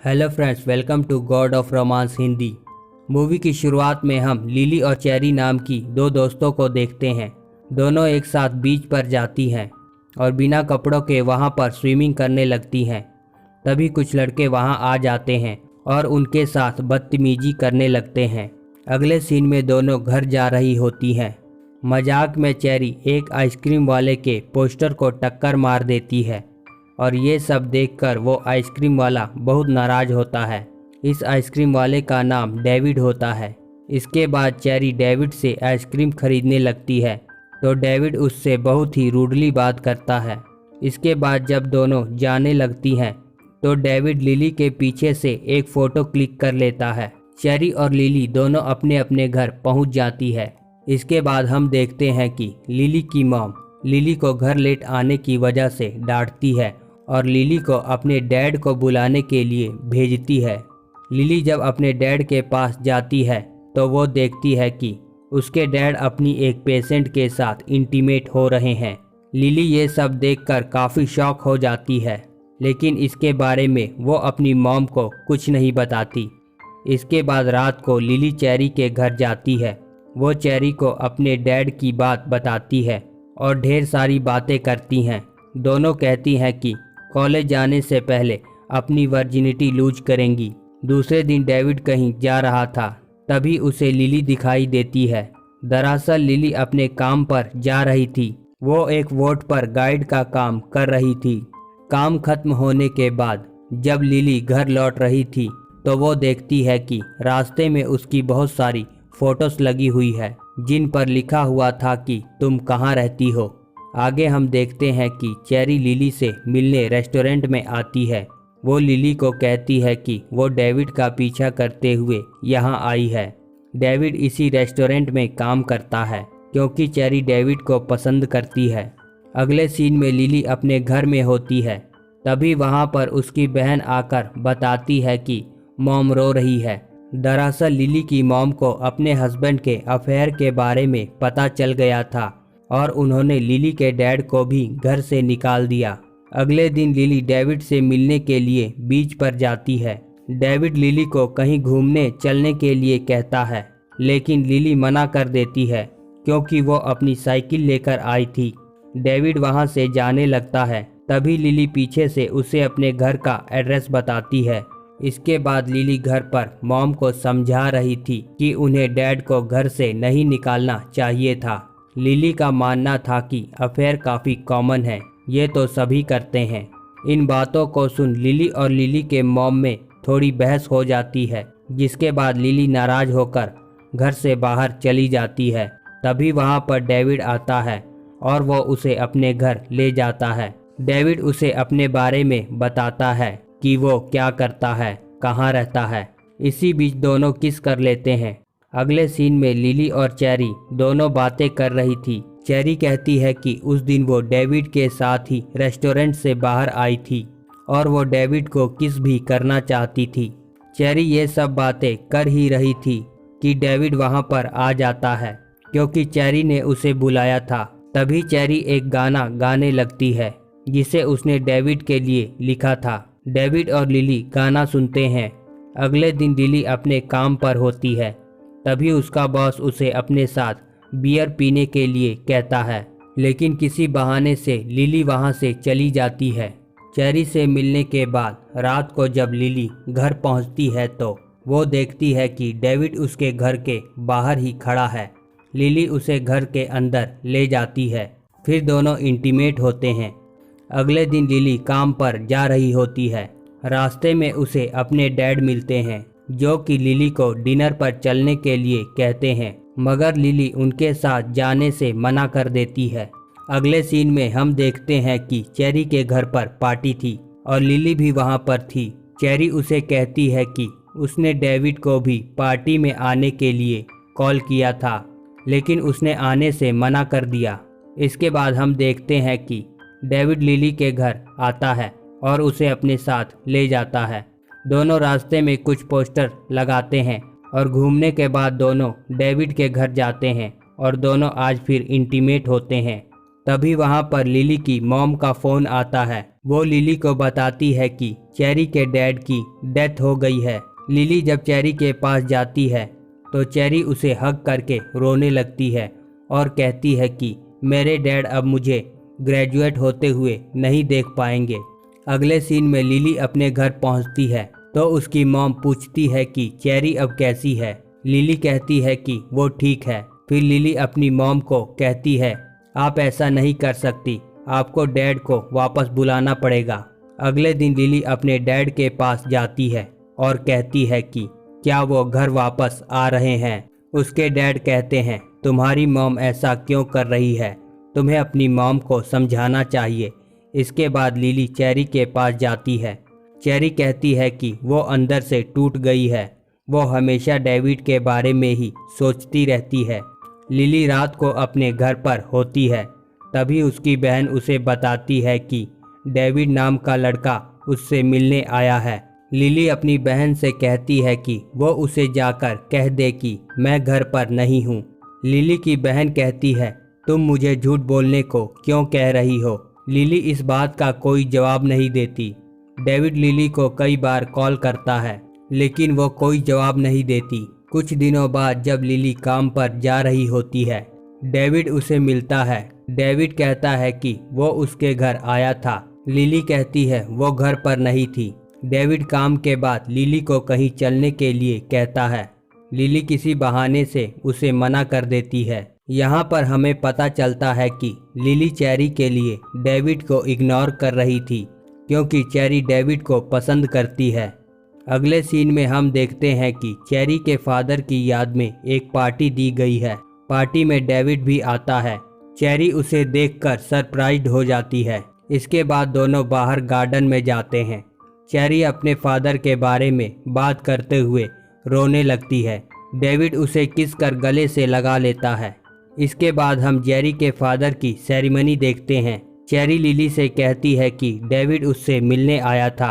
Hello friends, welcome to God of Romance Hindi. Movie की शुरुआत में हम लिली और चेरी नाम की दो दोस्तों को देखते हैं। दोनों एक साथ बीच पर जाती हैं और बिना कपड़ों के वहां पर स्विमिंग करने लगती हैं। तभी कुछ लड़के वहां आ जाते हैं और उनके साथ बदतमीजी करने लगते हैं। अगले सीन में दोनों घर जा रही होती हैं। मजाक में चेरी एक आइसक्रीम वाले के पोस्टर को टक्कर मार देती है और ये सब देखकर वो आइसक्रीम वाला बहुत नाराज होता है। इस आइसक्रीम वाले का नाम डेविड होता है। इसके बाद चेरी डेविड से आइसक्रीम खरीदने लगती है तो डेविड उससे बहुत ही रूडली बात करता है। इसके बाद जब दोनों जाने लगती हैं तो डेविड लिली के पीछे से एक फ़ोटो क्लिक कर लेता है। चेरी और लिली दोनों अपने अपने घर पहुंच जाती है। इसके बाद हम देखते हैं कि लिली की मॉम लिली को घर लेट आने की वजह से डांटती है और लिली को अपने डैड को बुलाने के लिए भेजती है। लिली जब अपने डैड के पास जाती है तो वो देखती है कि उसके डैड अपनी एक पेशेंट के साथ इंटीमेट हो रहे हैं। लिली ये सब देखकर काफ़ी शॉक हो जाती है, लेकिन इसके बारे में वो अपनी मॉम को कुछ नहीं बताती। इसके बाद रात को लिली चेरी के घर जाती है। वो चेरी को अपने डैड की बात बताती है और ढेर सारी बातें करती हैं। दोनों कहती हैं कि कॉलेज जाने से पहले अपनी वर्जिनिटी लूज करेंगी। दूसरे दिन डेविड कहीं जा रहा था, तभी उसे लिली दिखाई देती है। दरअसल लिली अपने काम पर जा रही थी। वो एक वोट पर गाइड का काम कर रही थी। काम खत्म होने के बाद जब लिली घर लौट रही थी तो वो देखती है कि रास्ते में उसकी बहुत सारी फोटोज लगी हुई है जिन पर लिखा हुआ था कि तुम कहाँ रहती हो। आगे हम देखते हैं कि चेरी लिली से मिलने रेस्टोरेंट में आती है। वो लिली को कहती है कि वो डेविड का पीछा करते हुए यहाँ आई है। डेविड इसी रेस्टोरेंट में काम करता है क्योंकि चेरी डेविड को पसंद करती है। अगले सीन में लिली अपने घर में होती है। तभी वहाँ पर उसकी बहन आकर बताती है कि मॉम रो रही है। दरअसल लिली की मॉम को अपने हस्बैंड के अफेयर के बारे में पता चल गया था और उन्होंने लिली के डैड को भी घर से निकाल दिया। अगले दिन लिली डेविड से मिलने के लिए बीच पर जाती है। डेविड लिली को कहीं घूमने चलने के लिए कहता है, लेकिन लिली मना कर देती है क्योंकि वो अपनी साइकिल लेकर आई थी। डेविड वहां से जाने लगता है। तभी लिली पीछे से उसे अपने घर का एड्रेस बताती है। इसके बाद लिली घर पर मॉम को समझा रही थी कि उन्हें डैड को घर से नहीं निकालना चाहिए था। लिली का मानना था कि अफेयर काफ़ी कॉमन है, ये तो सभी करते हैं। इन बातों को सुन लिली और लिली के मॉम में थोड़ी बहस हो जाती है, जिसके बाद लिली नाराज होकर घर से बाहर चली जाती है। तभी वहाँ पर डेविड आता है और वो उसे अपने घर ले जाता है। डेविड उसे अपने बारे में बताता है कि वो क्या करता है, कहाँ रहता है। इसी बीच दोनों किस कर लेते हैं। अगले सीन में लिली और चेरी दोनों बातें कर रही थी। चेरी कहती है कि उस दिन वो डेविड के साथ ही रेस्टोरेंट से बाहर आई थी और वो डेविड को किस भी करना चाहती थी। चेरी ये सब बातें कर ही रही थी कि डेविड वहाँ पर आ जाता है क्योंकि चेरी ने उसे बुलाया था। तभी चेरी एक गाना गाने लगती है जिसे उसने डेविड के लिए लिखा था। डेविड और लिली गाना सुनते हैं। अगले दिन लिली अपने काम पर होती है। तभी उसका बॉस उसे अपने साथ बियर पीने के लिए कहता है, लेकिन किसी बहाने से लिली वहां से चली जाती है। चेरी से मिलने के बाद रात को जब लिली घर पहुंचती है तो वो देखती है कि डेविड उसके घर के बाहर ही खड़ा है। लिली उसे घर के अंदर ले जाती है। फिर दोनों इंटीमेट होते हैं। अगले दिन लिली काम पर जा रही होती है। रास्ते में उसे अपने डैड मिलते हैं जो कि लिली को डिनर पर चलने के लिए कहते हैं, मगर लिली उनके साथ जाने से मना कर देती है। अगले सीन में हम देखते हैं कि चेरी के घर पर पार्टी थी और लिली भी वहां पर थी। चेरी उसे कहती है कि उसने डेविड को भी पार्टी में आने के लिए कॉल किया था, लेकिन उसने आने से मना कर दिया। इसके बाद हम देखते हैं कि डेविड लिली के घर आता है और उसे अपने साथ ले जाता है। दोनों रास्ते में कुछ पोस्टर लगाते हैं और घूमने के बाद दोनों डेविड के घर जाते हैं और दोनों आज फिर इंटीमेट होते हैं। तभी वहाँ पर लिली की मॉम का फ़ोन आता है। वो लिली को बताती है कि चेरी के डैड की डेथ हो गई है। लिली जब चेरी के पास जाती है तो चेरी उसे हग करके रोने लगती है और कहती है कि मेरे डैड अब मुझे ग्रेजुएट होते हुए नहीं देख पाएंगे। अगले सीन में लिली अपने घर पहुंचती है तो उसकी मॉम पूछती है कि चेरी अब कैसी है। लिली कहती है कि वो ठीक है। फिर लिली अपनी मॉम को कहती है आप ऐसा नहीं कर सकती, आपको डैड को वापस बुलाना पड़ेगा। अगले दिन लिली अपने डैड के पास जाती है और कहती है कि क्या वो घर वापस आ रहे हैं। उसके डैड कहते हैं तुम्हारी मॉम ऐसा क्यों कर रही है, तुम्हें अपनी मॉम को समझाना चाहिए। इसके बाद लिली चेरी के पास जाती है। चेरी कहती है कि वो अंदर से टूट गई है, वो हमेशा डेविड के बारे में ही सोचती रहती है। लिली रात को अपने घर पर होती है, तभी उसकी बहन उसे बताती है कि डेविड नाम का लड़का उससे मिलने आया है। लिली अपनी बहन से कहती है कि वो उसे जाकर कह दे कि मैं घर पर नहीं हूँ। लिली की बहन कहती है तुम मुझे झूठ बोलने को क्यों कह रही हो। लिली इस बात का कोई जवाब नहीं देती। डेविड लिली को कई बार कॉल करता है लेकिन वो कोई जवाब नहीं देती। कुछ दिनों बाद जब लिली काम पर जा रही होती है, डेविड उसे मिलता है। डेविड कहता है कि वो उसके घर आया था। लिली कहती है वो घर पर नहीं थी। डेविड काम के बाद लिली को कहीं चलने के लिए कहता है। लिली किसी बहाने से उसे मना कर देती है। यहाँ पर हमें पता चलता है कि लिली चेरी के लिए डेविड को इग्नोर कर रही थी क्योंकि चेरी डेविड को पसंद करती है। अगले सीन में हम देखते हैं कि चेरी के फादर की याद में एक पार्टी दी गई है। पार्टी में डेविड भी आता है। चेरी उसे देखकर सरप्राइज्ड हो जाती है। इसके बाद दोनों बाहर गार्डन में जाते हैं। चेरी अपने फादर के बारे में बात करते हुए रोने लगती है। डेविड उसे किस कर गले से लगा लेता है। इसके बाद हम जेरी के फादर की सेरेमनी देखते हैं। चेरी लिली से कहती है कि डेविड उससे मिलने आया था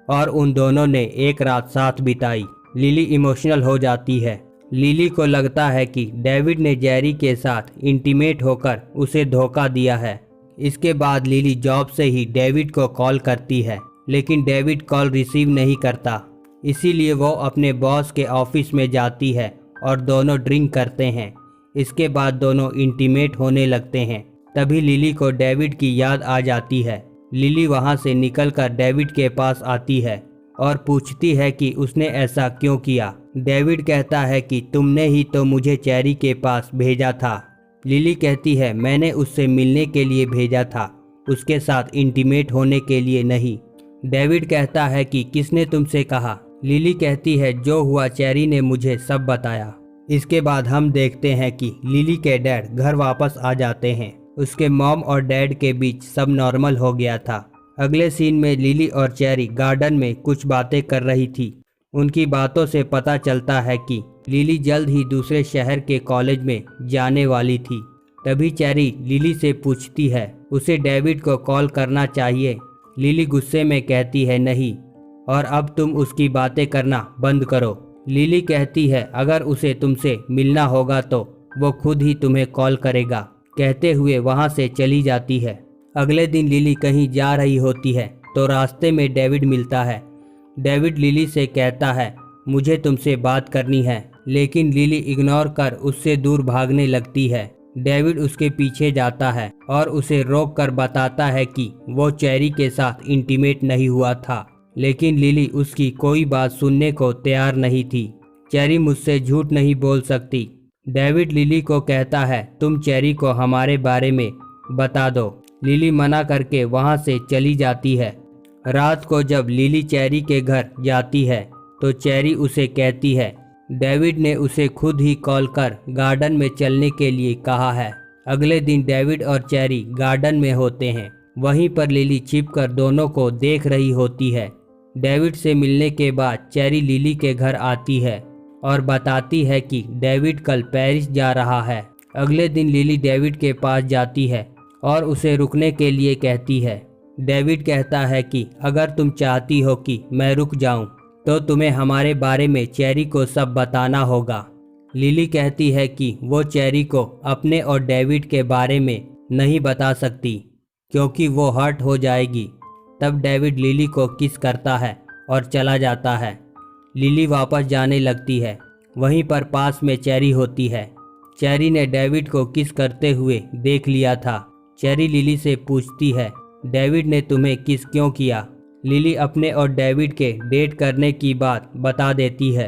और उन दोनों ने एक रात साथ बिताई। लिली इमोशनल हो जाती है। लिली को लगता है कि डेविड ने जेरी के साथ इंटीमेट होकर उसे धोखा दिया है। इसके बाद लिली जॉब से ही डेविड को कॉल करती है लेकिन डेविड कॉल रिसीव नहीं करता। इसीलिए वो अपने बॉस के ऑफिस में जाती है और दोनों ड्रिंक करते हैं। इसके बाद दोनों इंटीमेट होने लगते हैं। तभी लिली को डेविड की याद आ जाती है। लिली वहां से निकलकर डेविड के पास आती है और पूछती है कि उसने ऐसा क्यों किया। डेविड कहता है कि तुमने ही तो मुझे चेरी के पास भेजा था। लिली कहती है मैंने उससे मिलने के लिए भेजा था, उसके साथ इंटीमेट होने के लिए नहीं। डेविड कहता है कि किसने तुमसे कहा। लिली कहती है जो हुआ चेरी ने मुझे सब बताया। इसके बाद हम देखते हैं कि लिली के डैड घर वापस आ जाते हैं। उसके मॉम और डैड के बीच सब नॉर्मल हो गया था। अगले सीन में लिली और चेरी गार्डन में कुछ बातें कर रही थी। उनकी बातों से पता चलता है कि लिली जल्द ही दूसरे शहर के कॉलेज में जाने वाली थी। तभी चेरी लिली से पूछती है उसे डेविड को कॉल करना चाहिए। लिली गुस्से में कहती है नहीं, और अब तुम उसकी बातें करना बंद करो। लिली कहती है अगर उसे तुमसे मिलना होगा तो वो खुद ही तुम्हें कॉल करेगा। कहते हुए वहां से चली जाती है। अगले दिन लिली कहीं जा रही होती है तो रास्ते में डेविड मिलता है। डेविड लिली से कहता है मुझे तुमसे बात करनी है, लेकिन लिली इग्नोर कर उससे दूर भागने लगती है। डेविड उसके पीछे जाता है और उसे रोक कर बताता है कि वो चेरी के साथ इंटीमेट नहीं हुआ था, लेकिन लिली उसकी कोई बात सुनने को तैयार नहीं थी। चेरी मुझसे झूठ नहीं बोल सकती। डेविड लिली को कहता है तुम चेरी को हमारे बारे में बता दो। लिली मना करके वहां से चली जाती है। रात को जब लिली चेरी के घर जाती है तो चेरी उसे कहती है डेविड ने उसे खुद ही कॉल कर गार्डन में चलने के लिए कहा है। अगले दिन डेविड और चेरी गार्डन में होते हैं। वहीं पर लिली छिपकर दोनों को देख रही होती है। डेविड से मिलने के बाद चेरी लिली के घर आती है और बताती है कि डेविड कल पेरिस जा रहा है। अगले दिन लिली डेविड के पास जाती है और उसे रुकने के लिए कहती है। डेविड कहता है कि अगर तुम चाहती हो कि मैं रुक जाऊं तो तुम्हें हमारे बारे में चेरी को सब बताना होगा। लिली कहती है कि वो चेरी को अपने और डेविड के बारे में नहीं बता सकती क्योंकि वो हर्ट हो जाएगी। तब डेविड लिली को किस करता है और चला जाता है। लिली वापस जाने लगती है। वहीं पर पास में चेरी होती है। चेरी ने डेविड को किस करते हुए देख लिया था। चेरी लिली से पूछती है, डेविड ने तुम्हें किस क्यों किया। लिली अपने और डेविड के डेट करने की बात बता देती है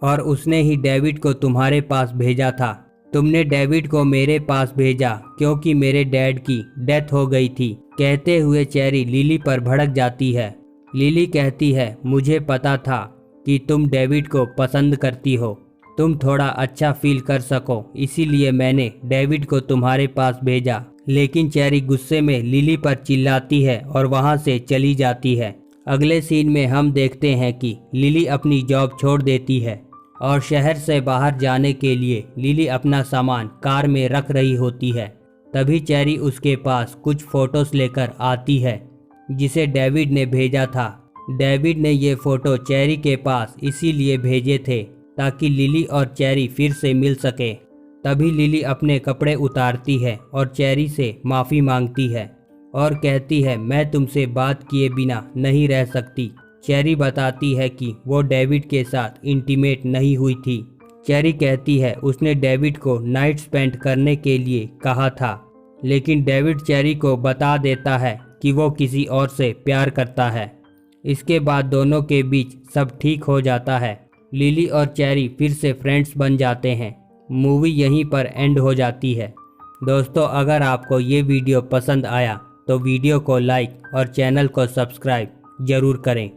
और उसने ही डेविड को तुम्हारे पास भेजा था। तुमने डेविड को मेरे पास भेजा क्योंकि मेरे डैड की डेथ हो गई थी। कहते हुए चेरी लिली पर भड़क जाती है। लिली कहती है, मुझे पता था कि तुम डेविड को पसंद करती हो, तुम थोड़ा अच्छा फील कर सको, इसीलिए मैंने डेविड को तुम्हारे पास भेजा। लेकिन चेरी गुस्से में लिली पर चिल्लाती है और वहां से चली जाती है। अगले सीन में हम देखते हैं कि लिली अपनी जॉब छोड़ देती है और शहर से बाहर जाने के लिए लिली अपना सामान कार में रख रही होती है। तभी चेरी उसके पास कुछ फोटोज लेकर आती है जिसे डेविड ने भेजा था। डेविड ने ये फोटो चेरी के पास इसीलिए भेजे थे ताकि लिली और चेरी फिर से मिल सके। तभी लिली अपने कपड़े उतारती है और चेरी से माफ़ी मांगती है और कहती है, मैं तुमसे बात किए बिना नहीं रह सकती। चेरी बताती है कि वो डेविड के साथ इंटीमेट नहीं हुई थी। चेरी कहती है उसने डेविड को नाइट स्पेंड करने के लिए कहा था, लेकिन डेविड चेरी को बता देता है कि वो किसी और से प्यार करता है। इसके बाद दोनों के बीच सब ठीक हो जाता है। लिली और चेरी फिर से फ्रेंड्स बन जाते हैं। मूवी यहीं पर एंड हो जाती है। दोस्तों, अगर आपको ये वीडियो पसंद आया तो वीडियो को लाइक और चैनल को सब्सक्राइब ज़रूर करें।